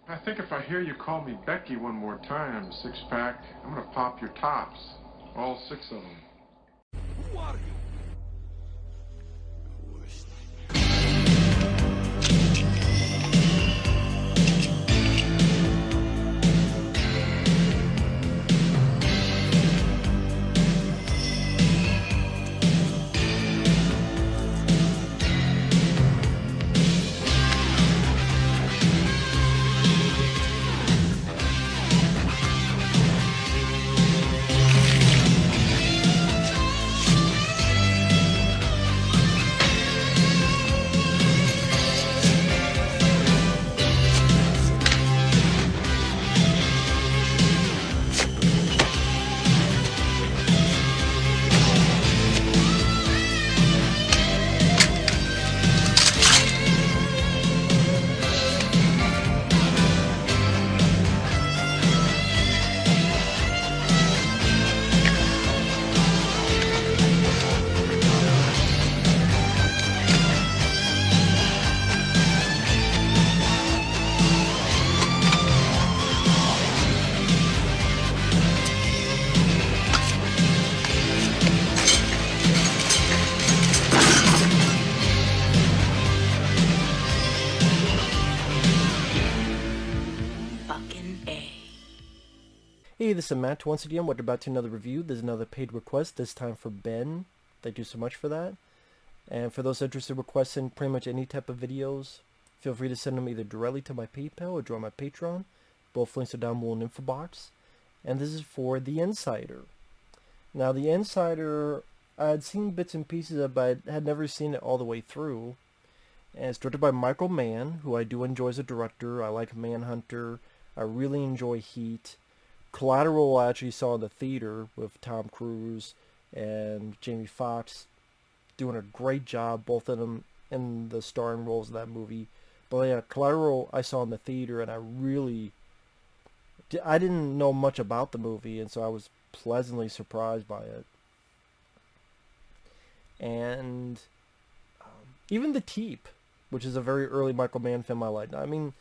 I think if I hear you call me Becky one more time, six-pack, I'm gonna pop your tops. All six of them. Who are you? Hey, this is Matt. Once again, we're about to another review. There's another paid request, this time for Ben. Thank you so much for that. And for those interested in requesting pretty much any type of videos, feel free to send them either directly to my PayPal or join my Patreon. Both links are down below in the info box. And this is for The Insider. Now, The Insider, I had seen bits and pieces of, but I had never seen it all the way through. And it's directed by Michael Mann, who I do enjoy as a director. I like Manhunter. I really enjoy Heat. Collateral I actually saw in the theater with Tom Cruise and Jamie Foxx doing a great job, both of them in the starring roles of that movie. But yeah, Collateral I saw in the theater, and I didn't know much about the movie, and so I was pleasantly surprised by it. And even The Teep, which is a very early Michael Mann film I liked. I mean,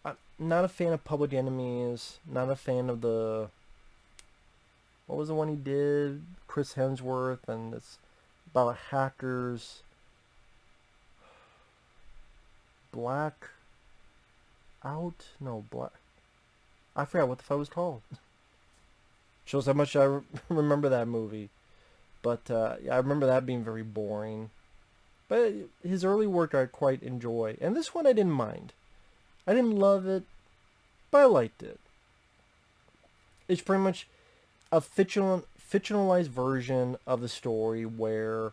I'm not a fan of Public Enemies, not a fan of the, what was the one he did? Chris Hemsworth, and it's about hackers. Black Out? No, Black, I forgot what the fuck it was called. Shows how much I remember that movie. But yeah, I remember that being very boring. But his early work I quite enjoy. And this one I didn't mind. I didn't love it, but I liked it. It's pretty much a fictionalized version of the story where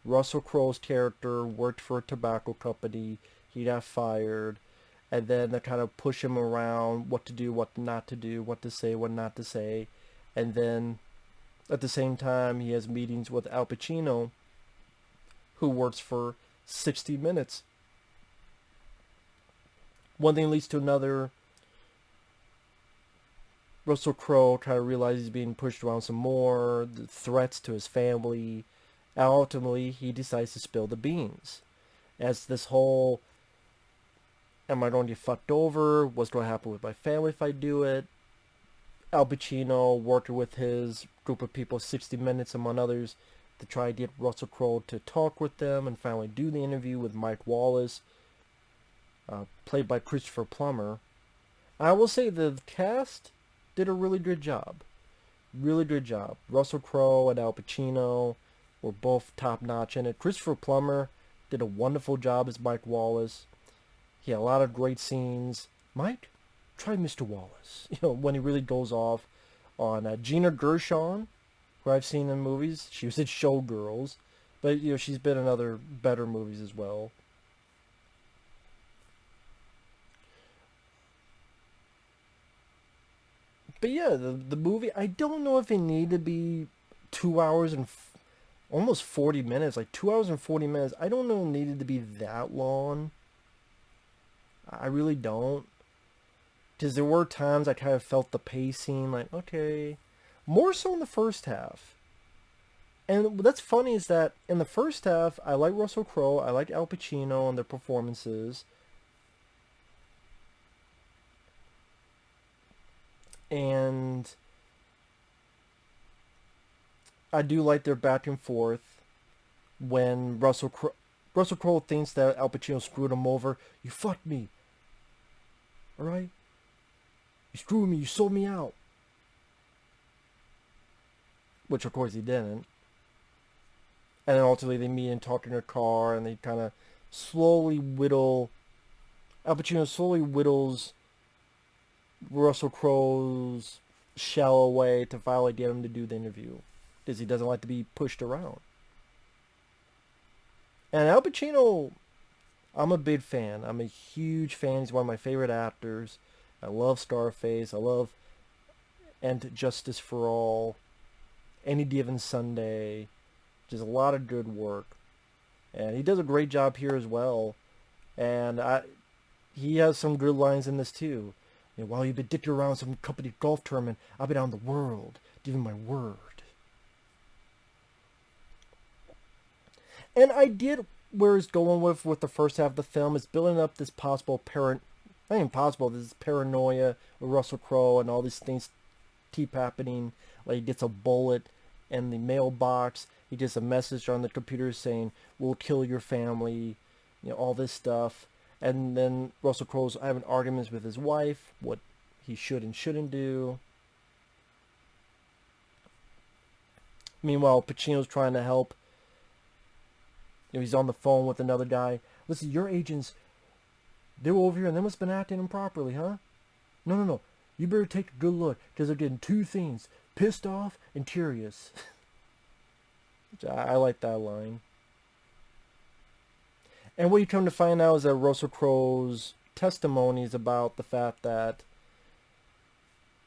Russell Crowe's character worked for a tobacco company. He got fired, and then they kind of push him around what to do, what not to do, what to say, what not to say. And then at the same time, he has meetings with Al Pacino, who works for 60 Minutes. One thing leads to another. Russell Crowe kind of realizes he's being pushed around some more, the threats to his family. And ultimately, he decides to spill the beans. As this whole, am I going to get fucked over? What's going to happen with my family if I do it? Al Pacino working with his group of people, 60 Minutes among others, to try to get Russell Crowe to talk with them and finally do the interview with Mike Wallace, played by Christopher Plummer. I will say the cast did a really good job. Really good job. Russell Crowe and Al Pacino were both top-notch in it. Christopher Plummer did a wonderful job as Mike Wallace. He had a lot of great scenes. Mike, try Mr. Wallace. You know, when he really goes off on Gina Gershon, who I've seen in movies. She was in Showgirls, but you know, she's been in other better movies as well. But yeah, the movie, I don't know if it needed to be 2 hours and almost 40 minutes, like 2 hours and 40 minutes. I don't know it needed to be that long. I really don't. Because there were times I kind of felt the pacing, like, okay. More so in the first half. And what's funny is that in the first half, I like Russell Crowe, I like Al Pacino and their performances. And I do like their back and forth when Russell Crowe thinks that Al Pacino screwed him over. You fucked me. Alright? You screwed me. You sold me out. Which, of course, he didn't. And then ultimately they meet and talk in their car, and they kind of slowly whittle... Al Pacino slowly whittles Russell Crowe's shell away to finally get him to do the interview. Because he doesn't like to be pushed around. And Al Pacino, I'm a big fan. I'm a huge fan. He's one of my favorite actors. I love Scarface. I love And Justice for All. Any Given Sunday. Just a lot of good work. And he does a great job here as well. And he has some good lines in this too. You know, while you've been dicking around some company golf tournament, I've been out in the world, giving my word. And I did where it's going with the first half of the film is building up this possible this paranoia with Russell Crowe and all these things keep happening. Like he gets a bullet in the mailbox. He gets a message on the computer saying, "We'll kill your family," you know, all this stuff. And then Russell Crowe's having arguments with his wife, what he should and shouldn't do. Meanwhile, Pacino's trying to help. You know, he's on the phone with another guy. Listen, your agents, they were over here and they must have been acting improperly, huh? No. You better take a good look, because they're getting two things, pissed off and curious. I like that line. And what you come to find out is that Russell Crowe's testimony is about the fact that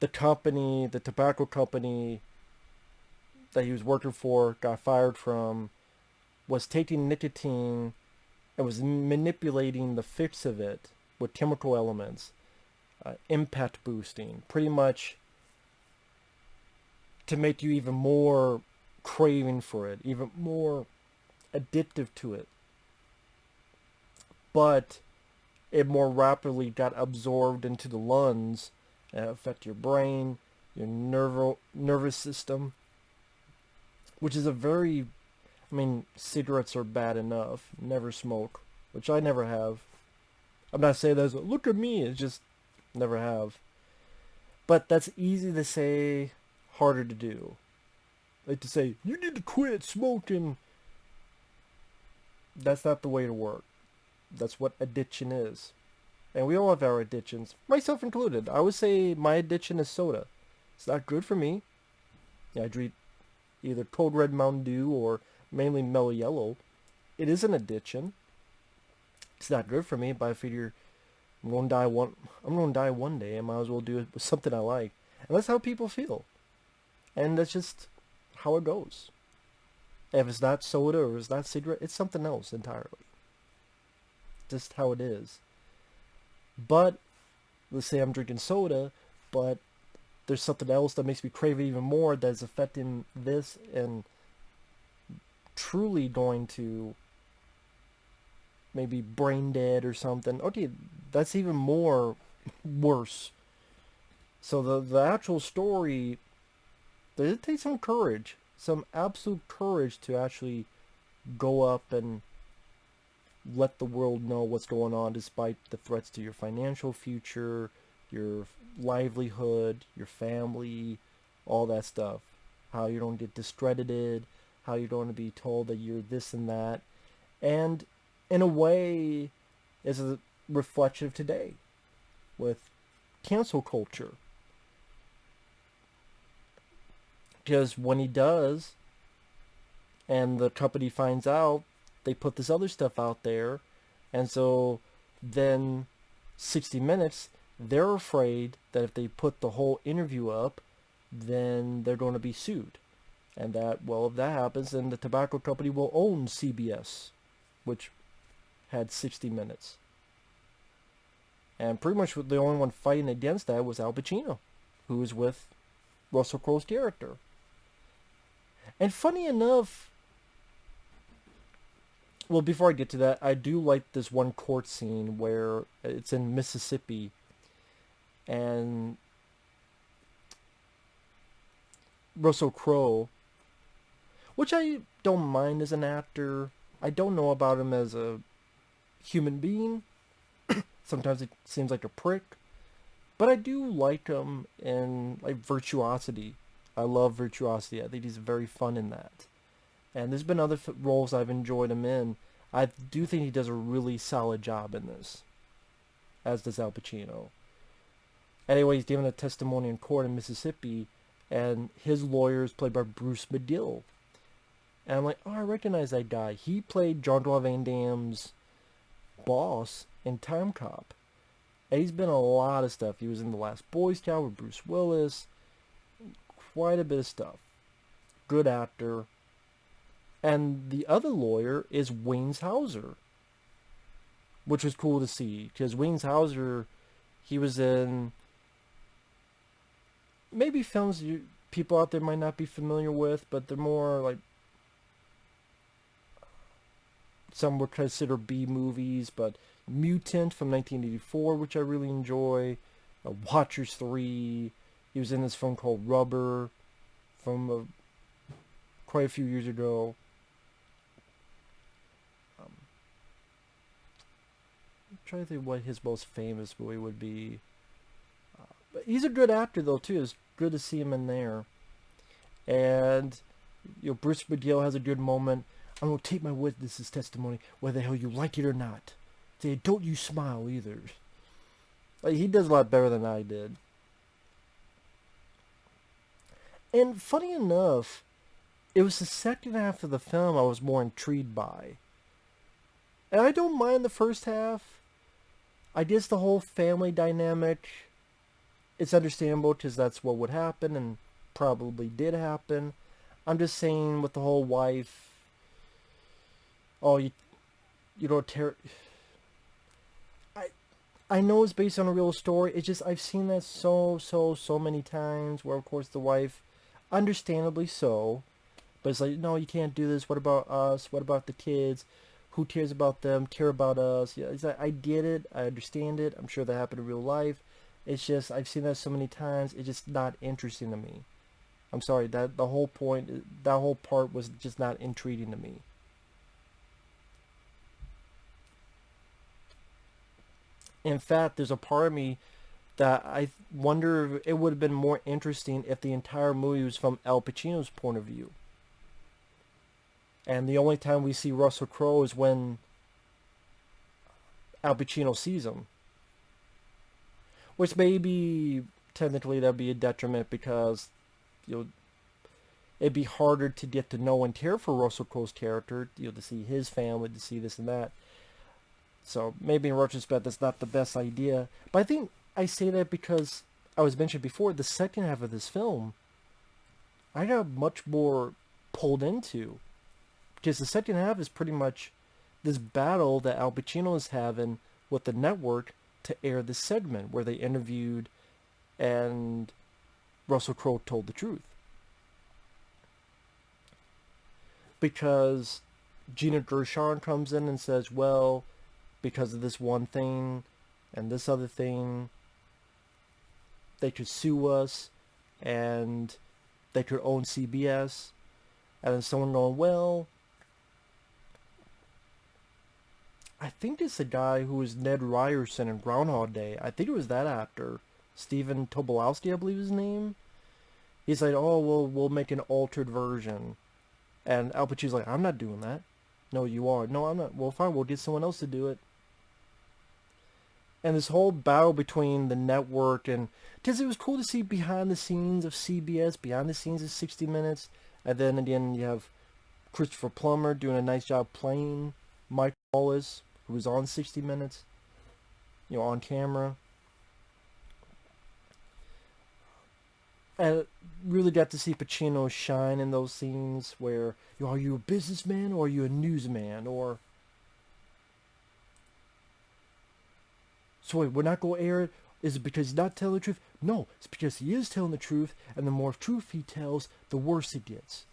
the company, the tobacco company that he was working for, got fired from, was taking nicotine and was manipulating the fix of it with chemical elements, impact boosting, pretty much to make you even more craving for it, even more addictive to it. But it more rapidly got absorbed into the lungs and affect your brain, your nervous system, which is a very... I mean, cigarettes are bad enough. Never smoke, which I never have. I'm not saying that's, look at me, it's just never have. But that's easy to say, harder to do. Like to say, you need to quit smoking. That's not the way to work. That's what addiction is. And we all have our addictions, myself included. I would say my addiction is soda. It's not good for me. Yeah, I drink either Cold Red Mountain Dew or mainly Mellow Yellow. It is an addiction. It's not good for me, but I figure I'm going to die one day. I might as well do it with something I like. And that's how people feel. And that's just how it goes. If it's not soda or it's not cigarette, it's something else entirely. Just how it is. But let's say I'm drinking soda, but there's something else that makes me crave it even more that's affecting this and truly going to maybe brain dead or something. Okay, that's even more worse. So the actual story, it takes some courage, some absolute courage to actually go up and let the world know what's going on despite the threats to your financial future, your livelihood, your family, all that stuff. How you don't get discredited, how you don't want to be told that you're this and that. And in a way, is a reflection of today with cancel culture. Because when he does, and the company finds out, they put this other stuff out there, and so then 60 Minutes, they're afraid that if they put the whole interview up, then they're going to be sued. And that, well, if that happens, then the tobacco company will own CBS, which had 60 Minutes. And pretty much the only one fighting against that was Al Pacino, who was with Russell Crowe's character. And funny enough, well, before I get to that, I do like this one court scene where it's in Mississippi, and Russell Crowe, which I don't mind as an actor. I don't know about him as a human being. Sometimes it seems like a prick. But I do like him in like Virtuosity. I love Virtuosity. I think he's very fun in that. And there's been other roles I've enjoyed him in. I do think he does a really solid job in this, as does Al Pacino. Anyway, he's giving a testimony in court in Mississippi, and his lawyer is played by Bruce McGill. And I'm like, oh, I recognize that guy. He played Jean-Claude Van Damme's boss in Time Cop. And he's been in a lot of stuff. He was in The Last Boy Scout with Bruce Willis. Quite a bit of stuff. Good actor. And the other lawyer is Wayne Hauser, which was cool to see. Because Wayne Hauser, he was in maybe films people out there might not be familiar with, but they're more like some would consider B movies, but Mutant from 1984, which I really enjoy. Watchers 3. He was in this film called Rubber from quite a few years ago. I'm trying to think what his most famous movie would be. But he's a good actor, though, too. It's good to see him in there. And Bruce McGill has a good moment. I'm going to take my witness's testimony, whether the hell you like it or not. Say, don't you smile either. Like, he does a lot better than I did. And funny enough, it was the second half of the film I was more intrigued by. And I don't mind the first half. I guess the whole family dynamic, it's understandable because that's what would happen and probably did happen. I'm just saying with the whole wife, oh, you don't tear... I know it's based on a real story. It's just I've seen that so many times where, of course, the wife, understandably so, but it's like, no, you can't do this. What about us? What about the kids? Who cares about them? Care about us? Yeah, it's like, I get it. I understand it. I'm sure that happened in real life. It's just I've seen that so many times. It's just not interesting to me. I'm sorry. That whole part was just not intriguing to me. In fact, there's a part of me that I wonder if it would have been more interesting if the entire movie was from Al Pacino's point of view. And the only time we see Russell Crowe is when Al Pacino sees him. Which maybe, technically, that'd be a detriment because, it'd be harder to get to know and care for Russell Crowe's character, to see his family, to see this and that. So maybe in retrospect, that's not the best idea. But I think I say that because I was mentioned before, the second half of this film, I got much more pulled into. Because the second half is pretty much this battle that Al Pacino is having with the network to air this segment where they interviewed and Russell Crowe told the truth. Because Gina Gershon comes in and says, well, because of this one thing and this other thing, they could sue us and they could own CBS. And then someone going, well, I think it's the guy who was Ned Ryerson in Groundhog Day. I think it was that actor. Stephen Tobolowsky, I believe his name. He's like, oh, well, we'll make an altered version. And Al Pacino's like, I'm not doing that. No, you are. No, I'm not. Well, fine, we'll get someone else to do it. And this whole battle between the network and... Because it was cool to see behind the scenes of CBS, behind the scenes of 60 Minutes. And then again, you have Christopher Plummer doing a nice job playing Mike Wallace, who was on 60 Minutes, on camera. And really got to see Pacino shine in those scenes where, are you a businessman or are you a newsman? Or... So wait, we're not going to air it? Is it because he's not telling the truth? No, it's because he is telling the truth, and the more truth he tells, the worse it gets.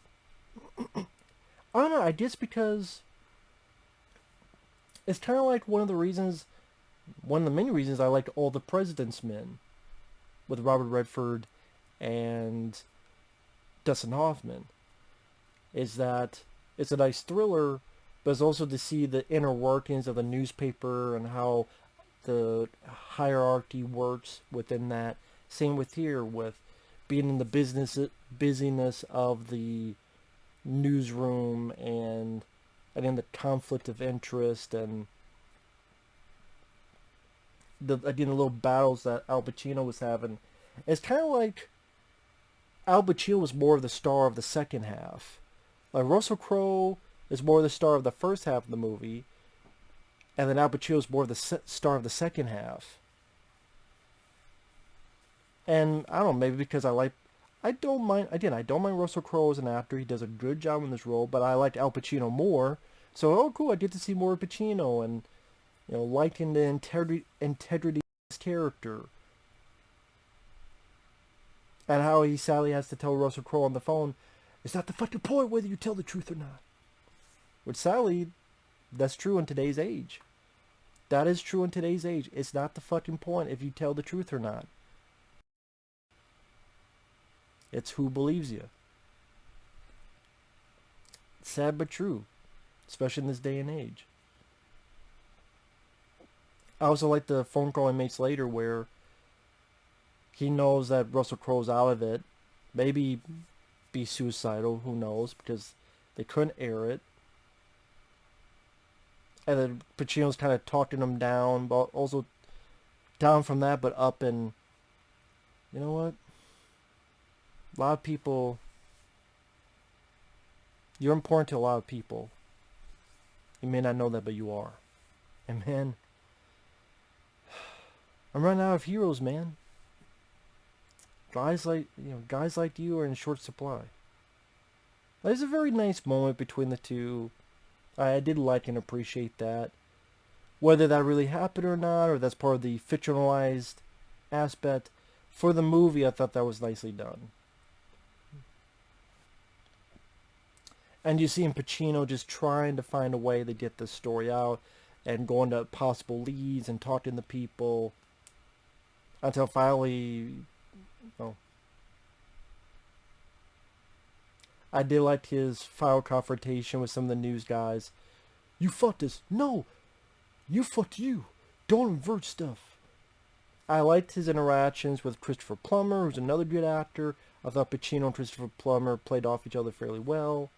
I don't know, I guess because it's kind of like one of the many reasons I liked All the President's Men with Robert Redford and Dustin Hoffman, is that it's a nice thriller, but it's also to see the inner workings of the newspaper and how the hierarchy works within that. Same with here, with being in the busyness of the newsroom, and again the conflict of interest, and the little battles that Al Pacino was having. It's kind of like Al Pacino was more of the star of the second half. Like Russell Crowe is more the star of the first half of the movie, and then Al Pacino is more of the star of the second half. And I don't know, maybe because I don't mind Russell Crowe as an actor. He does a good job in this role, but I liked Al Pacino more. So, oh cool, I get to see more of Pacino, and, liking the integrity of his character. And how he sadly has to tell Russell Crowe on the phone, it's not the fucking point whether you tell the truth or not. Which sadly, that's true in today's age. That is true in today's age. It's not the fucking point if you tell the truth or not. It's who believes you. Sad but true, especially in this day and age. I also like the phone call he makes later where he knows that Russell Crowe's out of it. Maybe be suicidal, who knows, because they couldn't air it. And then Pacino's kind of talking him down, but also down from that, but up. And you know what? A lot of people, you're important to a lot of people. You may not know that, but you are. And man, I'm running out of heroes, man. Guys like you are in short supply. There's a very nice moment between the two. I did like and appreciate that. Whether that really happened or not, or that's part of the fictionalized aspect, for the movie, I thought that was nicely done. And you see Pacino just trying to find a way to get this story out, and going to possible leads and talking to people, until finally, I did like his final confrontation with some of the news guys. You fucked us. No, you fucked you. Don't invert stuff. I liked his interactions with Christopher Plummer, who's another good actor. I thought Pacino and Christopher Plummer played off each other fairly well.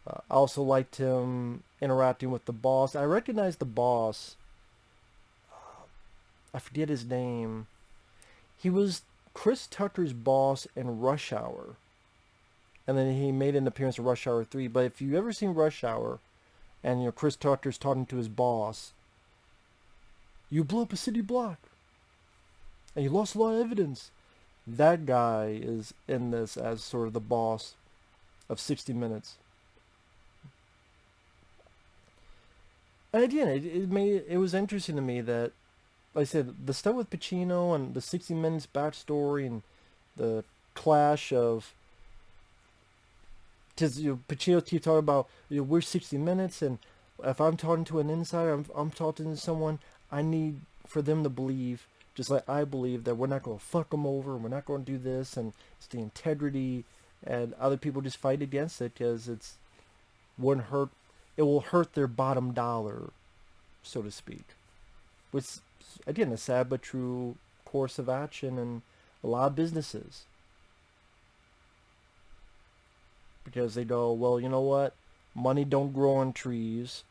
I also liked him interacting with the boss. I recognized the boss. I forget his name. He was Chris Tucker's boss in Rush Hour. And then he made an appearance in Rush Hour 3. But if you've ever seen Rush Hour, and Chris Tucker's talking to his boss, you blew up a city block, and you lost a lot of evidence. That guy is in this as sort of the boss of 60 Minutes. And again, it was interesting to me that, like I said, the stuff with Pacino and the 60 Minutes backstory and the clash of, because Pacino keeps talking about, we're 60 Minutes, and if I'm talking to an insider, I'm talking to someone, I need for them to believe, just like I believe, that we're not going to fuck them over, and we're not going to do this, and it's the integrity, and other people just fight against it because it will hurt their bottom dollar, so to speak. Which, again, a sad but true course of action in a lot of businesses. Because they go, well, you know what? Money don't grow on trees.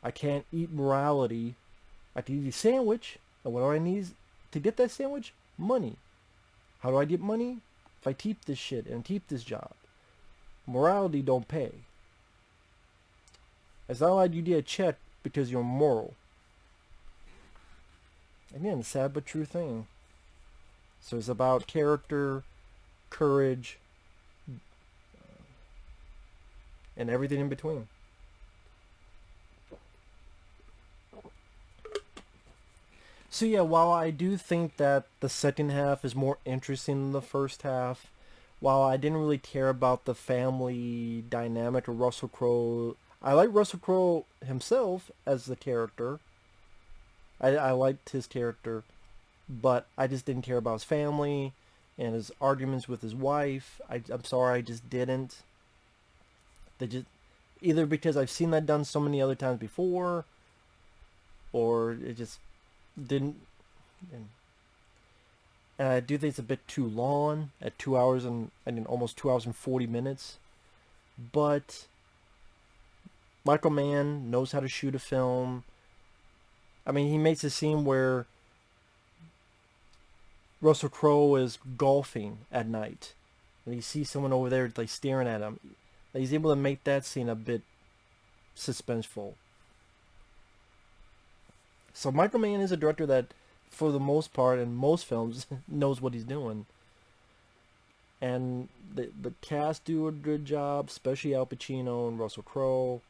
I can't eat morality. I can eat a sandwich. And what do I need to get that sandwich? Money. How do I get money? If I keep this shit and keep this job. Morality don't pay. It's not like you get a check because you're moral. Again, sad but true thing. So it's about character, courage, and everything in between. So yeah, while I do think that the second half is more interesting than the first half, while I didn't really care about the family dynamic of Russell Crowe, I like Russell Crowe himself as the character. I liked his character, but I just didn't care about his family. and his arguments with his wife. I'm sorry, I just didn't. They just, either because I've seen that done so many other times before, or it just didn't. And I do think it's a bit too long at 2 hours and almost 2 hours and 40 minutes. But Michael Mann knows how to shoot a film. I mean, he makes a scene where Russell Crowe is golfing at night, and he sees someone over there like staring at him. He's able to make that scene a bit suspenseful. So Michael Mann is a director that, for the most part, in most films, knows what he's doing. And the cast do a good job, especially Al Pacino and Russell Crowe.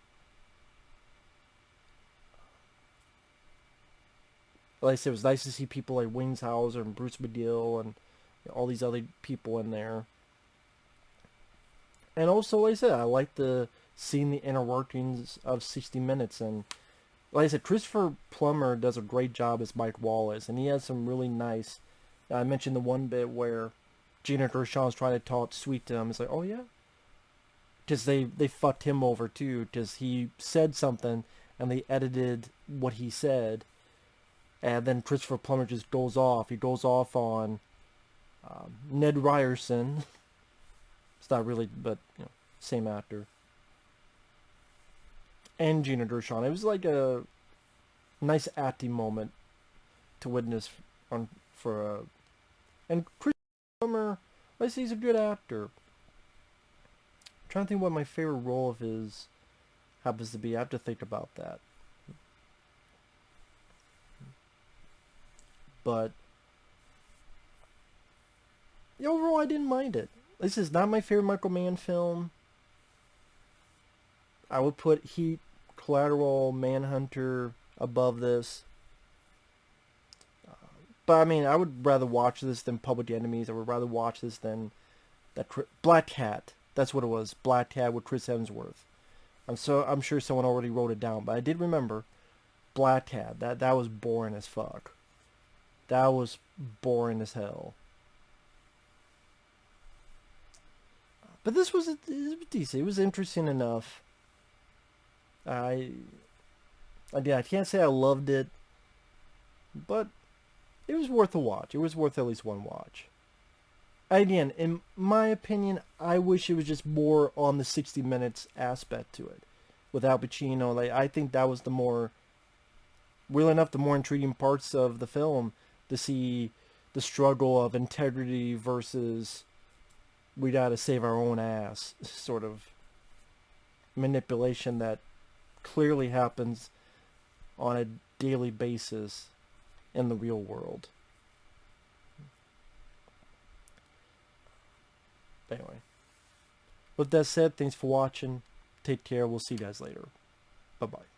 Like I said, it was nice to see people like Wingshauser and Bruce McGill and all these other people in there. And also, like I said, I like seeing the inner workings of 60 Minutes. And like I said, Christopher Plummer does a great job as Mike Wallace. And he has some really nice... I mentioned the one bit where Gina Gershon's trying to talk sweet to him. It's like, oh yeah? Because they fucked him over too. Because he said something and they edited what he said. And then Christopher Plummer just goes off. He goes off on Ned Ryerson. It's not really, but same actor. And Gina Gershon. It was like a nice acting moment to witness and Christopher Plummer, I say he's a good actor. I'm trying to think what my favorite role of his happens to be. I have to think about that. But overall, I didn't mind it. This is not my favorite Michael Mann film. I would put Heat, Collateral, Manhunter above this. But I mean, I would rather watch this than Public Enemies. I would rather watch this than that Black Cat. That's what it was. Black Cat with Chris Hemsworth. I'm sure someone already wrote it down, but I did remember Black Cat. That was boring as fuck. That was boring as hell. But this was decent. It was interesting enough. I can't say I loved it, but it was worth a watch. It was worth at least one watch. Again, in my opinion, I wish it was just more on the 60 Minutes aspect to it. With Al Pacino, I think that was the more intriguing parts of the film, to see the struggle of integrity versus we gotta save our own ass sort of manipulation that clearly happens on a daily basis in the real world. Anyway, with that said, thanks for watching. Take care. We'll see you guys later. Bye-bye.